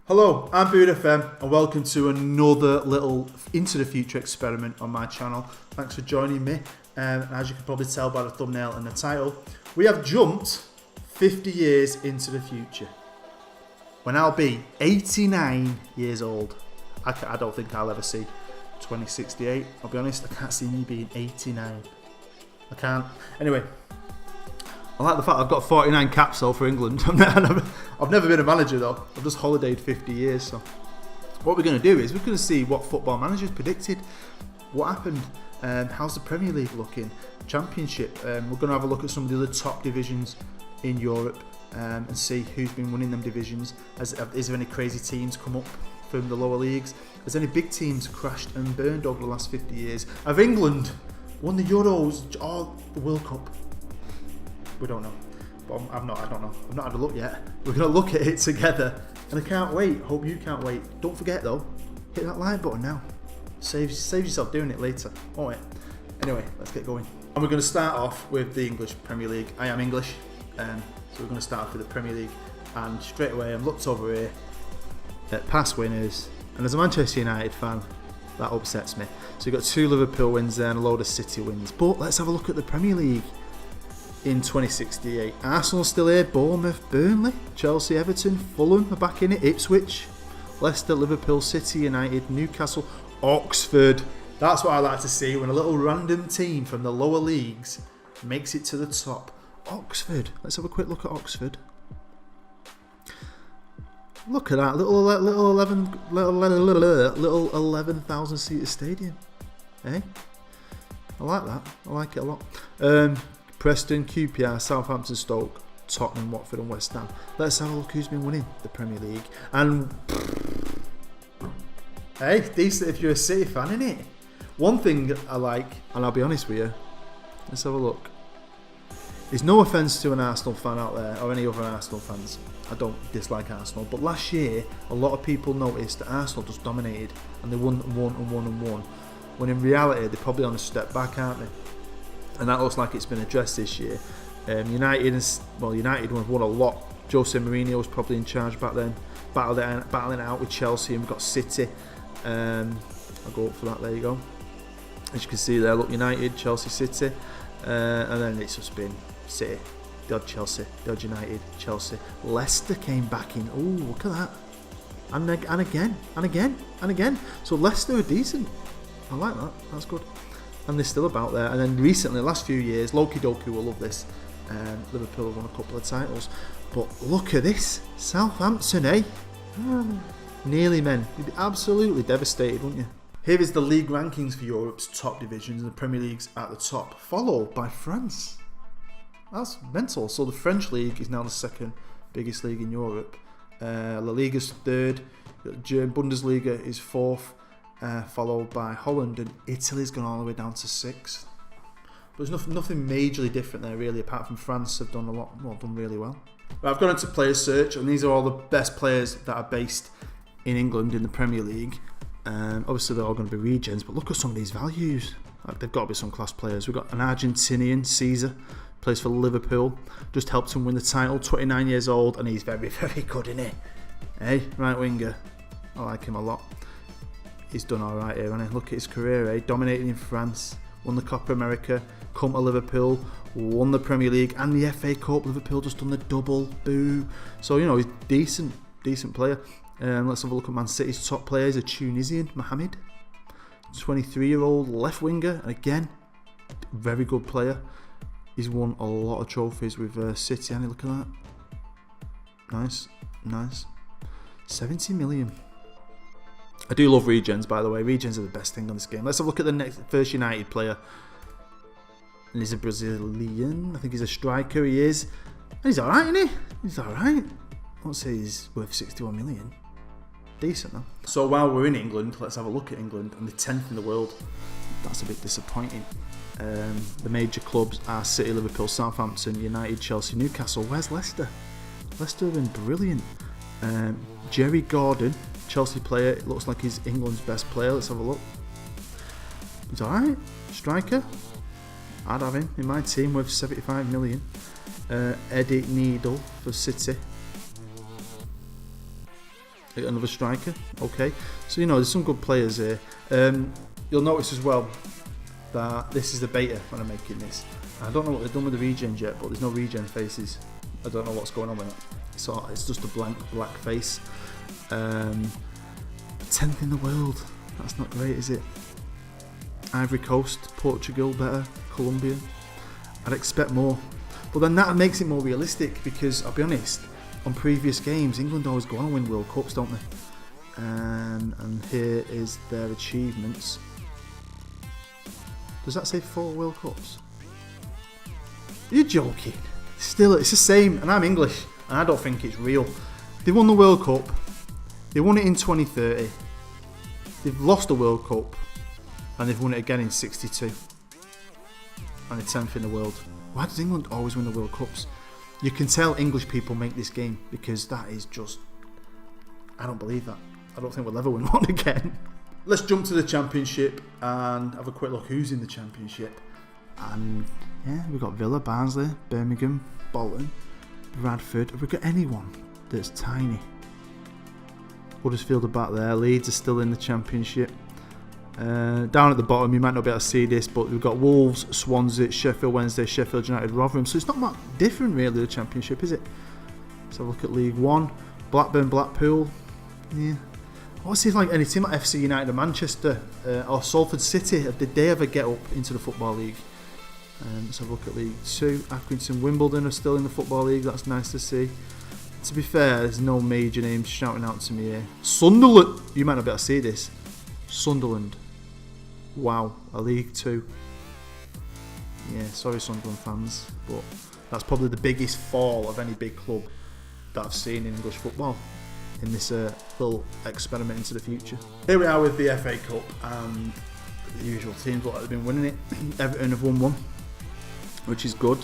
Hello, I'm Boot FM and welcome to another little Into the Future experiment on my channel. Thanks for joining me. As you can probably tell by the thumbnail and the title, we have jumped 50 years into the future. When I'll be 89 years old. I don't think I'll ever see 2068. I'll be honest, I can't see me being 89. I can't. Anyway, I like the fact I've got 49 caps though for England. I've never been a manager though. I've just holidayed 50 years. So what we're going to do is we're going to see what football managers predicted. What happened? How's the Premier League looking? Championship. We're going to have a look at some of the other top divisions in Europe and see who's been winning them divisions. Is there any crazy teams come up from the lower leagues? Has any big teams crashed and burned over the last 50 years? Have England won the Euros or the World Cup? We don't know. But I don't know. I've not had a look yet. We're going to look at it together. And I can't wait. Hope you can't wait. Don't forget though, hit that like button now. Save yourself doing it later. Alright. Anyway, let's get going. And we're going to start off with the English Premier League. I am English. So we're going to start off with the Premier League. And straight away, I've looked over here at past winners. And as a Manchester United fan, that upsets me. So we've got 2 Liverpool wins there and a load of City wins. But let's have a look at the Premier League. In 2068, Arsenal still here, Bournemouth, Burnley, Chelsea, Everton, Fulham are back in it, Ipswich, Leicester, Liverpool, City, United, Newcastle, Oxford. That's what I like to see when a little random team from the lower leagues makes it to the top. Oxford. Let's have a quick look at Oxford. Look at that little 11,000 seater stadium. Eh? I like that. I like it a lot. Preston, QPR, Southampton, Stoke, Tottenham, Watford and West Ham. Let's have a look who's been winning the Premier League. And hey, decent if you're a City fan, innit? One thing I like, and I'll be honest with you, let's have a look. There's no offence to an Arsenal fan out there or any other Arsenal fans. I don't dislike Arsenal, but last year a lot of people noticed that Arsenal just dominated and they won. When in reality they're probably on a step back, aren't they? And that looks like it's been addressed this year. United have won a lot. Jose Mourinho was probably in charge back then, battling out with Chelsea, and we've got City. I'll go up for that. There you go. As you can see there, look, United, Chelsea, City, and then it's just been City, dodge Chelsea, dodge United, Chelsea. Leicester came back in. Oh, look at that! And again. So Leicester are decent. I like that. That's good. And they're still about there. And then recently, the last few years, Loki Doku will love this. Liverpool have won a couple of titles. But look at this. Southampton, eh? Nearly, men. You'd be absolutely devastated, wouldn't you? Here is the league rankings for Europe's top divisions, and the Premier League's at the top, followed by France. That's mental. So the French league is now the second biggest league in Europe. La Liga's third. Bundesliga is fourth. Followed by Holland, and Italy's gone all the way down to 6th. But there's nothing majorly different there really, apart from France have done done really well. But I've gone into player search, and these are all the best players that are based in England in the Premier League. Obviously they're all going to be regens, but look at some of these values. Like, they've got to be some class players. We've got an Argentinian, Caesar, plays for Liverpool, just helped him win the title, 29 years old, and he's very, very good, isn't he? Hey, right winger, I like him a lot. He's done alright here, hasn't he? Look at his career, eh? Dominating in France, won the Copa America, come to Liverpool, won the Premier League and the FA Cup. Liverpool just done the double, boo. So, you know, he's decent player. Let's have a look at Man City's top player. He's a Tunisian, Mohamed, 23-year-old left winger, and again, very good player. He's won a lot of trophies with City, and look at that. Nice. 70 million. I do love regens, by the way. Regens are the best thing on this game. Let's have a look at the first United player. And he's a Brazilian. I think he's a striker. He is. And he's alright, isn't he? He's alright. I won't say he's worth 61 million. Decent, though. So while we're in England, let's have a look at England. And the 10th in the world. That's a bit disappointing. The major clubs are City, Liverpool, Southampton, United, Chelsea, Newcastle. Where's Leicester? Leicester have been brilliant. Jerry Gordon, Chelsea player. It looks like he's England's best player. Let's have a look. He's alright. Striker. I'd have him in my team with 75 million. Eddie Needle for City. Another striker. Okay. So, you know, there's some good players here. You'll notice as well that this is the beta when I'm making this. I don't know what they've done with the regen yet, but there's no regen faces. I don't know what's going on with it. So it's just a blank black face. 10th in the world. That's not great, is it? Ivory Coast, Portugal better, Colombia. I'd expect more. But then that makes it more realistic because, I'll be honest, on previous games, England always go on and win World Cups, don't they? And here is their achievements. Does that say 4 World Cups? You're joking. Still, it's the same, and I'm English, and I don't think it's real. They won the World Cup. They won it in 2030. They've lost the World Cup, and they've won it again in 62. And they're 10th in the world. Why does England always win the World Cups? You can tell English people make this game because that is just... I don't believe that. I don't think we'll ever win one again. Let's jump to the Championship and have a quick look who's in the Championship. And yeah, we've got Villa, Barnsley, Birmingham, Bolton, Bradford. Have we got anyone that's tiny? Huddersfield are back there. Leeds are still in the Championship. Down at the bottom, you might not be able to see this, but we've got Wolves, Swansea, Sheffield Wednesday, Sheffield United, Rotherham. So it's not much different really, the Championship, is it? Let's have a look at League One. Blackburn, Blackpool. Yeah. I want to see if like any team like FC United or Manchester or Salford City, did they ever get up into the Football League? Let's have a look at League 2. Accrington, Wimbledon are still in the Football League. That's nice to see. To be fair, there's no major names shouting out to me here. Sunderland. You might not be able to see this. Sunderland. Wow, a League 2. Yeah, sorry Sunderland fans, but that's probably the biggest fall of any big club that I've seen in English football in this little experiment into the future. Here we are with the FA Cup, and the usual teams look like they've been winning it. Everton have won one, which is good.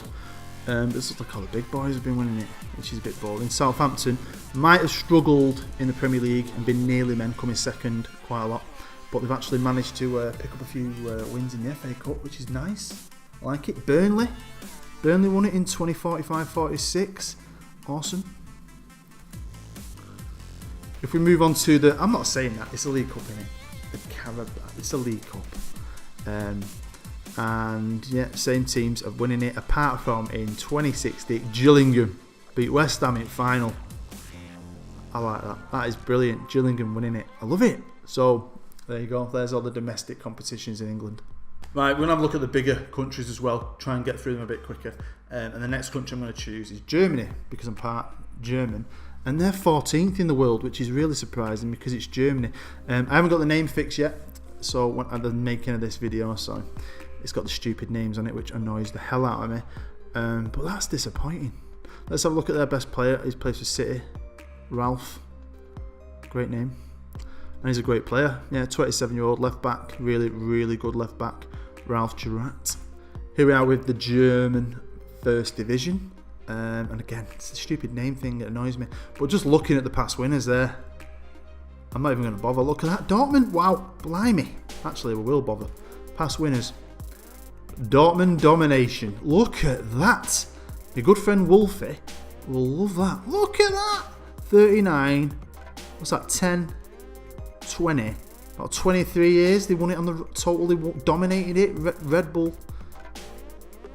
This looks like all the big boys have been winning it, which is a bit boring. Southampton might have struggled in the Premier League and been nearly men coming second quite a lot, but they've actually managed to pick up a few wins in the FA Cup, which is nice. I like it. Burnley won it in 2045-46. Awesome. If we move on to the... I'm not saying that, it's a League Cup, isn't it? The Carabao, it's a League Cup. And yeah, same teams are winning it, apart from in 2060, Gillingham beat West Ham in final. I like that. That is brilliant. Gillingham winning it. I love it. So there you go. There's all the domestic competitions in England. Right, we're going to have a look at the bigger countries as well, try and get through them a bit quicker. And the next country I'm going to choose is Germany, because I'm part German. And they're 14th in the world, which is really surprising because it's Germany. I haven't got the name fixed yet, so when I'm the making of this video, so it's got the stupid names on it, which annoys the hell out of me. But that's disappointing. Let's have a look at their best player. He's plays for City, Ralph. Great name. And he's a great player. Yeah, 27-year-old left back. Really, really good left back. Ralph Girat. Here we are with the German First Division. And again, it's a stupid name thing that annoys me. But just looking at the past winners there, I'm not even going to bother. Look at that. Dortmund. Wow. Blimey. Actually, we will bother. Past winners. Dortmund domination. Look at that. Your good friend Wolfie will love that. Look at that. 39. What's that? 10. 20. About 23 years. They won it on the... Totally dominated it. Red Bull.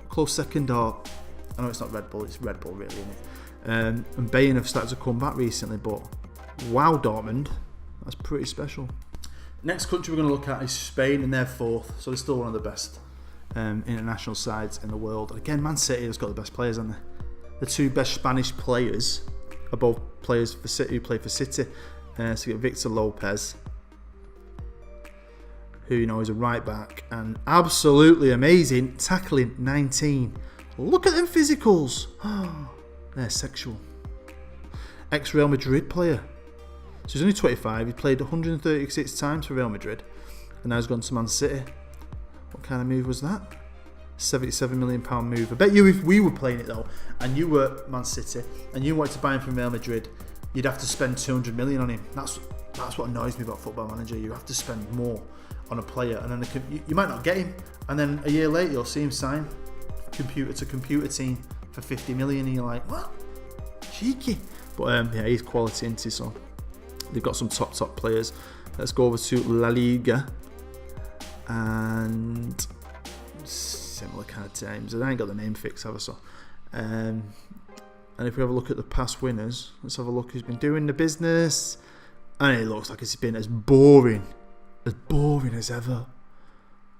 Close second. Or... I know it's not Red Bull, it's Red Bull really, isn't it? And Bayern have started to come back recently, but wow, Dortmund, that's pretty special. Next country we're going to look at is Spain, and they're 4th, so they're still one of the best international sides in the world. And again, Man City has got the best players, haven't they? The 2 best Spanish players are both players for City who play for City. So you get Victor Lopez, who you know is a right back, and absolutely amazing, tackling 19. Look at them physicals. Oh, they're sexual. Ex-Real Madrid player. So he's only 25. He played 136 times for Real Madrid. And now he's gone to Man City. What kind of move was that? £77 million move. I bet you if we were playing it though, and you were Man City, and you wanted to buy him from Real Madrid, you'd have to spend 200 million on him. That's what annoys me about Football Manager. You have to spend more on a player, and then you might not get him. And then a year later, you'll see him sign computer to computer team for 50 million, and you're like, what? Cheeky. But yeah, he's quality, isn't he? So They've got some top players. Let's go over to La Liga. And similar kind of teams. I ain't got the name fixed, have I? So, and if we have a look at the past winners, let's have a look who's been doing the business. And it looks like it's been as boring as ever.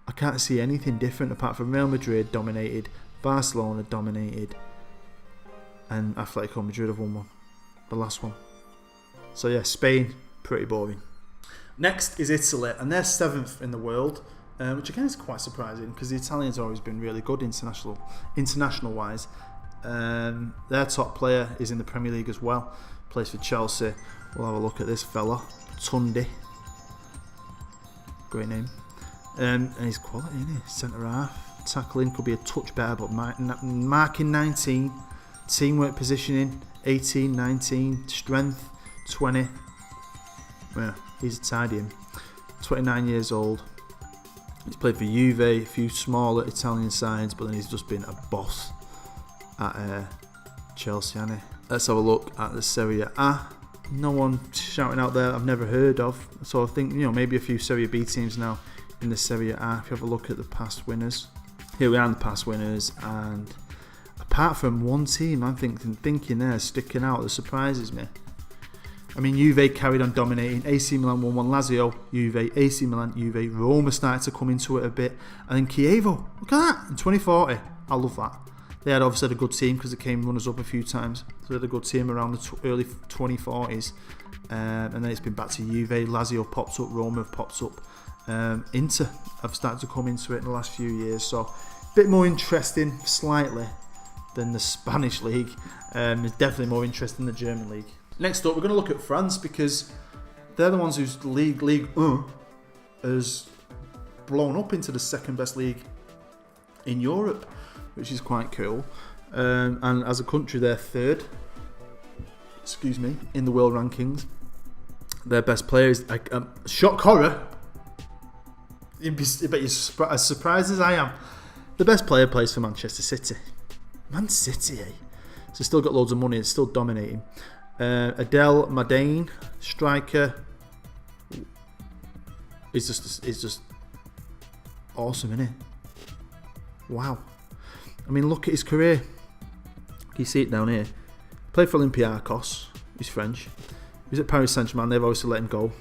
I can't see anything different apart from Real Madrid dominated, Barcelona dominated, and Atletico Madrid have won one, the last one. So yeah, Spain, pretty boring. Next is Italy, and they're 7th in the world, which again is quite surprising because the Italians have always been really good international wise. Their top player is in the Premier League as well, plays for Chelsea. We'll have a look at this fella, Tunde. Great name. And he's quality, isn't he? Centre half. Tackling could be a touch better, but marking 19. Teamwork positioning 18, 19. Strength 20. Yeah, he's a tidy him. 29 years old. He's played for Juve, a few smaller Italian sides, but then he's just been a boss at Chelsea, hasn't he? Let's have a look at the Serie A. No one shouting out there I've never heard of. So I think, maybe a few Serie B teams now in the Serie A. If you have a look at the past winners. Here we are in the past winners, and apart from one team I'm thinking there sticking out that surprises me. I mean, Juve carried on dominating. AC Milan 1-1, Lazio, Juve, AC Milan, Juve. Roma started to come into it a bit. And then Chievo, look at that, in 2040. I love that. They had obviously a good team because they came runners up a few times. So they had a good team around the early 2040s. And then it's been back to Juve. Lazio popped up, Roma have popped up. Inter have started to come into it in the last few years. So a bit more interesting, slightly, than the Spanish league. It's definitely more interesting than the German league. Next up, we're going to look at France because they're the ones whose Ligue 1 has blown up into the second best league in Europe, which is quite cool. And as a country, they're third. In the world rankings. Their best players, shock horror. I bet you're as surprised as I am. The best player plays for Manchester City. Man City, eh? So still got loads of money. It's still dominating. Adel Madain, striker. It's just awesome, isn't it? Wow. I mean, look at his career. Can you see it down here? Played for Olympiacos. He's French. He was at Paris Saint-Germain. They've obviously let him go.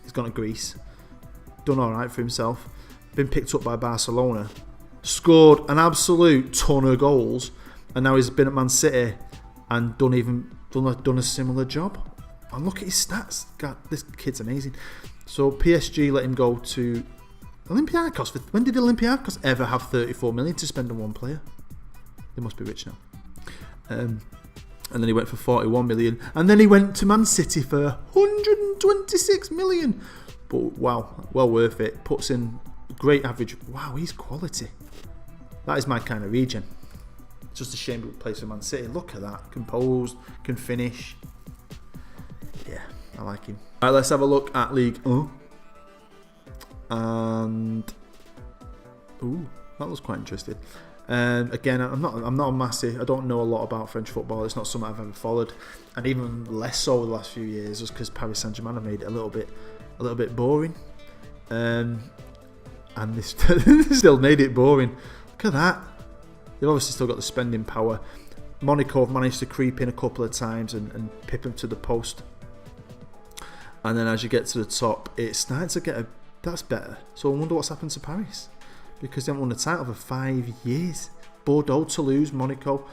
He's gone to Greece. Done all right for himself. Been picked up by Barcelona. Scored an absolute ton of goals. And now he's been at Man City and done a similar job. And look at his stats. God, this kid's amazing. So PSG let him go to Olympiacos. When did Olympiacos ever have 34 million to spend on one player? They must be rich now. And then he went for 41 million. And then he went to Man City for 126 million. But wow, well worth it. Puts in great average. Wow, he's quality. That is my kind of region. Just a shame he plays for Man City. Look at that. Composed, can finish. Yeah, I like him. Alright, let's have a look at Ligue 1. And that was quite interesting. Again, I'm not a massive. I don't know a lot about French football. It's not something I've ever followed, and even less so the last few years, just because Paris Saint-Germain have made it a little bit boring. And they still made it boring. Look at that. They've obviously still got the spending power. Monaco have managed to creep in a couple of times and pip them to the post. And then as you get to the top, it's starting to get that's better. So I wonder what's happened to Paris, because they haven't won the title for 5 years. Bordeaux, Toulouse, Monaco,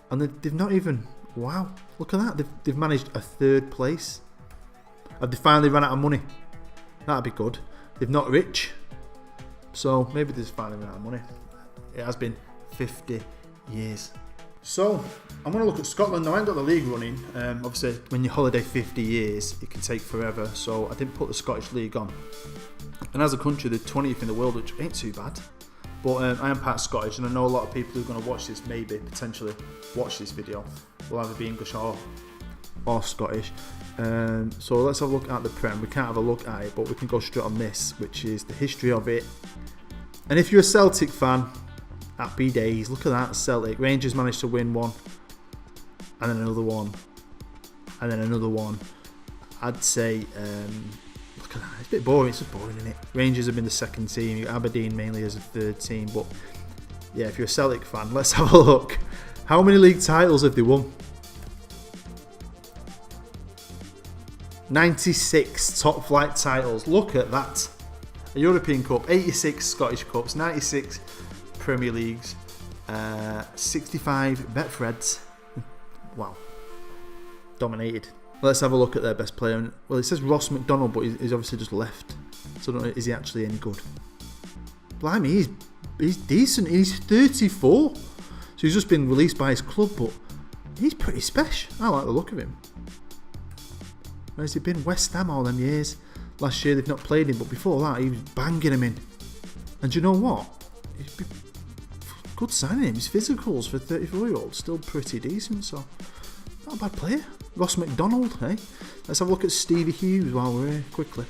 and they've not even. Wow, look at that. They've managed a third place. Have they finally run out of money? That'd be good. They're not rich, so maybe they've finally run out of money. It has been 50 years. So I'm going to look at Scotland now. I ain't got the league running. Obviously, when you holiday 50 years, it can take forever. So I didn't put the Scottish league on. And as a country, they're 20th in the world, which ain't too bad. But I am part Scottish, and I know a lot of people who are going to watch this, potentially watch this video, will either be English or Scottish. So let's have a look at the Prem. We can't have a look at it, but we can go straight on this, which is the history of it. And if you're a Celtic fan, happy days. Look at that, Celtic. Rangers managed to win one, and then another one, and then another one. I'd say, look at that, it's a bit boring, it's just boring, isn't it? Rangers have been the second team, you got Aberdeen mainly as a third team, but yeah, if you're a Celtic fan, let's have a look. How many league titles have they won? 96 top flight titles, look at that. A European Cup, 86 Scottish Cups, 96 Premier Leagues, 65 Betfreds. Wow. Dominated. Let's have a look at their best player. Well, it says Ross McDonald, but he's obviously just left. So I don't know, is he actually any good? Blimey, he's decent. He's 34. So he's just been released by his club, but he's pretty special. I like the look of him. Where's he been? West Ham all them years. Last year they've not played him, but before that he was banging him in. And you know what? He's good signing. His physicals for a 34-year-old still pretty decent, so not a bad player. Ross McDonald, eh? Let's have a look at Stevie Hughes while we're here, quickly.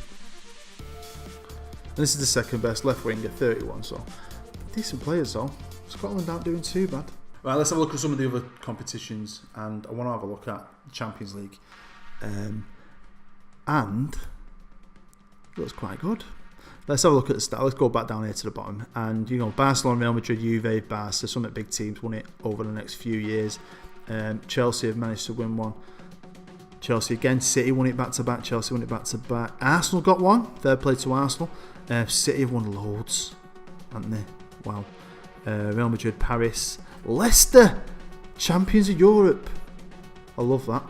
And this is the second best left winger, 31, so decent players though. Scotland aren't doing too bad. Right, let's have a look at some of the other competitions, and I want to have a look at the Champions League. And it looks quite good. Let's have a look at the start. Let's go back down here to the bottom. And you know, Barcelona, Real Madrid, Juve, Barca, some of the big teams won it over the next few years. Chelsea have managed to win one. Chelsea again. City won it back to back. Chelsea won it back to back. Arsenal got one. Fair play to Arsenal. City have won loads, haven't they? Wow. Real Madrid, Paris, Leicester, champions of Europe. I love that.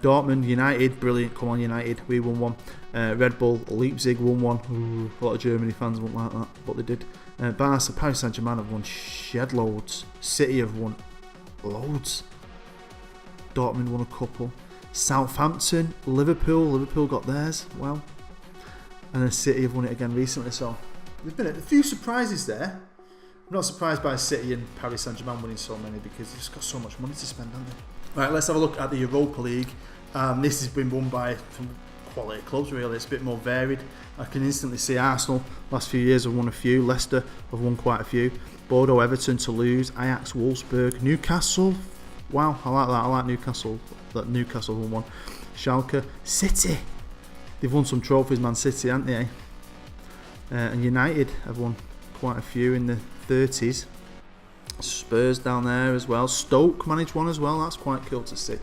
Dortmund, United, brilliant. Come on, United, we won one. Red Bull, Leipzig won one. Ooh, a lot of Germany fans won't like that, but they did. Barca, Paris Saint-Germain have won shed loads. City have won loads. Dortmund won a couple. Southampton, Liverpool got theirs. Well, and then City have won it again recently. So there's been a few surprises there. I'm not surprised by City and Paris Saint-Germain winning so many because they've just got so much money to spend, haven't they? Right, let's have a look at the Europa League. This has been won by some quality clubs, really. It's a bit more varied. I can instantly see Arsenal, last few years have won a few. Leicester have won quite a few. Bodo, Everton, Toulouse, Ajax, Wolfsburg, Newcastle. Wow, I like that. I like Newcastle. That Newcastle won one. Schalke, City. They've won some trophies, Man City, haven't they? And United have won quite a few in the 30s. Spurs down there as well. Stoke managed one as well. That's quite cool to see.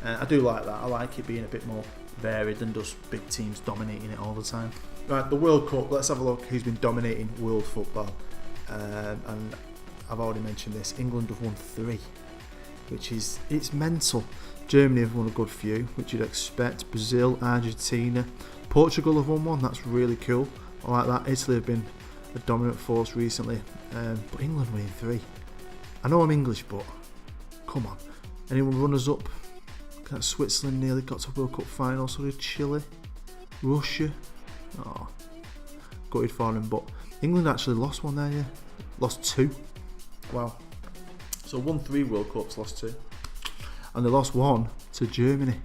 I do like that. I like it being a bit more varied than just big teams dominating it all the time. Right, the World Cup. Let's have a look who's been dominating world football. And I've already mentioned this. England have won 3, which is, it's mental. Germany have won a good few, which you'd expect. Brazil, Argentina, Portugal have won one. That's really cool. I like that. Italy have been a dominant force recently, but England winning 3. I know I'm English, but come on. Anyone runners up? Switzerland nearly got to World Cup final, so did Chile, Russia. Oh, gutted for them, but England actually lost one there, yeah. Lost 2. Wow. So won 3 World Cups, lost 2. And they lost 1 to Germany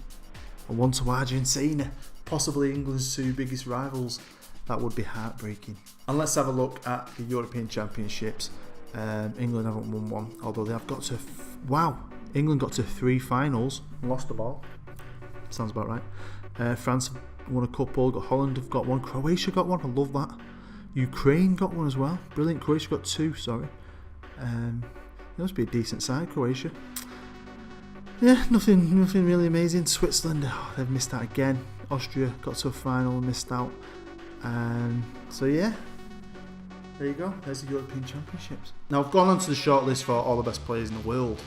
and 1 to Argentina. Possibly England's 2 biggest rivals. That would be heartbreaking. And let's have a look at the European Championships. England haven't won one, although they have got to... Wow! England got to 3 finals, lost the ball. Sounds about right. France have won a couple, Holland have got one, Croatia got one, I love that. Ukraine got one as well, brilliant. Croatia got 2, sorry. It must be a decent side, Croatia. Yeah, nothing really amazing. Switzerland, they've missed out again. Austria got to a final and missed out. So yeah, there you go. There's the European Championships. Now I've gone onto the shortlist for all the best players in the world,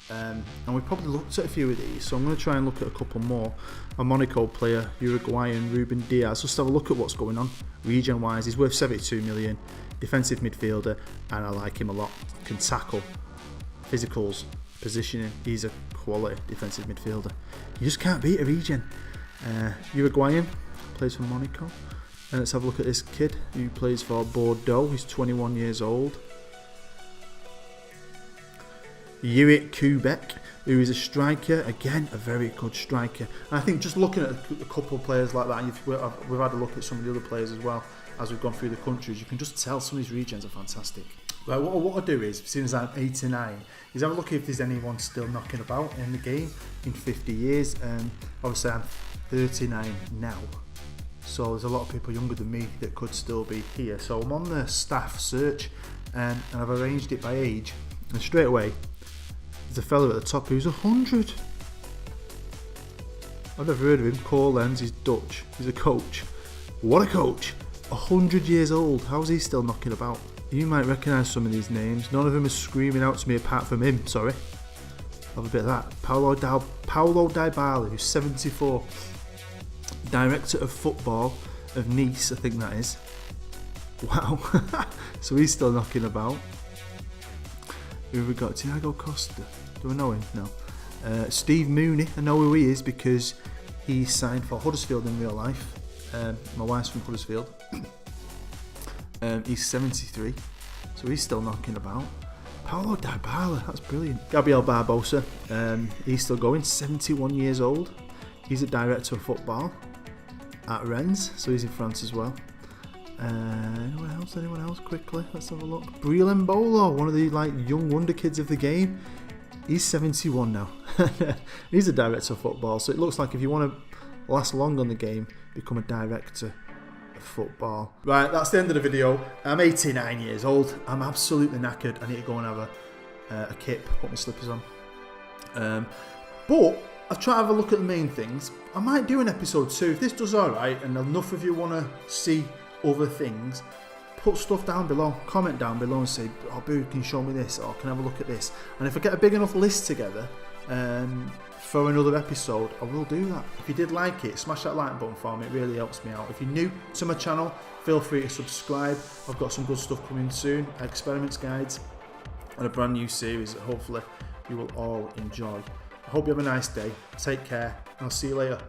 and we've probably looked at a few of these. So I'm going to try and look at a couple more. A Monaco player, Uruguayan Ruben Diaz. Just have a look at what's going on. Region-wise, he's worth 72 million. Defensive midfielder, and I like him a lot. Can tackle, physicals, positioning. He's a quality defensive midfielder. You just can't beat a Regen. Uruguayan, plays for Monaco. And let's have a look at this kid who plays for Bordeaux. He's 21 years old. Yuit Kubek, who is a striker. Again, a very good striker. And I think just looking at a couple of players like that, and we've had a look at some of the other players as well as we've gone through the countries, you can just tell some of these regions are fantastic. Right, what I'll do is, seeing as I'm 89, is have a look if there's anyone still knocking about in the game in 50 years. Obviously I'm 39 now, so there's a lot of people younger than me that could still be here. So I'm on the staff search, and I've arranged it by age, and straight away there's a fella at the top who's 100. I've never heard of him. Cole Lenz, he's Dutch, he's a coach. What a coach! 100 years old, how's he still knocking about? You might recognise some of these names. None of them are screaming out to me apart from him, sorry. Have a bit of that. Paulo Dybala, who's 74. Director of football of Nice, I think that is. Wow. So he's still knocking about. Who have we got? Thiago Costa. Do I know him? No. Steve Mooney, I know who he is because he signed for Huddersfield in real life. My wife's from Huddersfield. He's 73, so he's still knocking about. Paulo Dybala, that's brilliant. Gabriel Barbosa, he's still going, 71 years old. He's a director of football at Rennes, so he's in France as well. Anyone else? Quickly, let's have a look. Breel Mbolo, one of the young wonder kids of the game. He's 71 now. He's a director of football, so it looks like if you want to last long on the game, become a director football. Right, that's the end of the video. I'm 89 years old. I'm absolutely knackered. I need to go and have a kip, put my slippers on. But I've tried to have a look at the main things. I might do an episode 2 if this does alright and enough of you want to see other things. Put stuff down below, comment down below and say, oh Boo, can you show me this, or can I have a look at this? And if I get a big enough list together for another episode, I will do that. If you did like it, smash that like button for me, it really helps me out. If you're new to my channel, feel free to subscribe. I've got some good stuff coming soon, experiments guides, and a brand new series that hopefully you will all enjoy. I hope you have a nice day, take care, and I'll see you later.